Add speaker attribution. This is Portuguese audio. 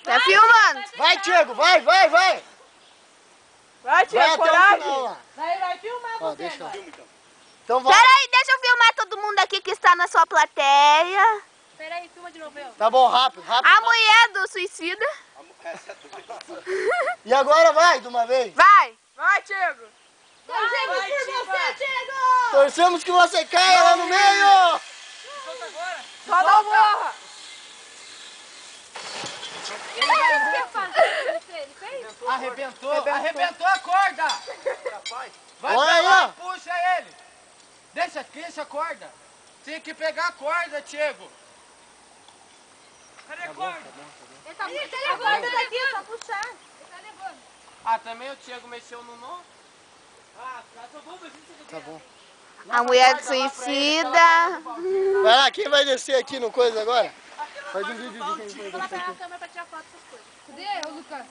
Speaker 1: Tá filmando?
Speaker 2: Vai, Thiago, vai, vai, vai.
Speaker 3: Vai, Thiago,
Speaker 2: Vai até o
Speaker 3: coragem.
Speaker 2: final lá.
Speaker 3: Vai filmar
Speaker 2: Ó,
Speaker 3: você,
Speaker 2: deixa eu...
Speaker 3: vai.
Speaker 2: Então vai.
Speaker 1: Peraí, deixa eu filmar todo mundo aqui que está na sua plateia.
Speaker 4: Peraí, filma de novo, eu.
Speaker 2: Tá bom, rápido, rápido.
Speaker 1: A mulher do suicida.
Speaker 2: E agora vai, de uma vez.
Speaker 1: Vai.
Speaker 3: Vai, Thiago.
Speaker 4: Torcemos
Speaker 3: Vai,
Speaker 4: por
Speaker 3: Thiago,
Speaker 4: você,
Speaker 3: vai.
Speaker 4: Thiago!
Speaker 2: Torcemos que você caia lá no meio.
Speaker 3: Só não morra.
Speaker 4: Ele fez?
Speaker 5: Arrebentou a corda! Vai
Speaker 2: Olha
Speaker 5: pra
Speaker 2: aí,
Speaker 5: lá
Speaker 2: ó.
Speaker 5: e puxa ele! Deixa a corda! Tem que pegar a corda, Thiago! Cadê a corda?
Speaker 4: Ele tá levando daqui, é só puxar. Ele tá levando.
Speaker 5: Ah, também o Thiago mexeu no nó?
Speaker 2: Tá bom.
Speaker 1: A mulher do suicida.
Speaker 2: Vai lá, quem vai descer aqui no coisa agora? Faz um vídeo de quem vai
Speaker 4: Vou lá
Speaker 2: descer
Speaker 4: pegar
Speaker 2: aqui.
Speaker 4: a câmera pra tirar foto dessas coisas. Cadê, ô Lucas?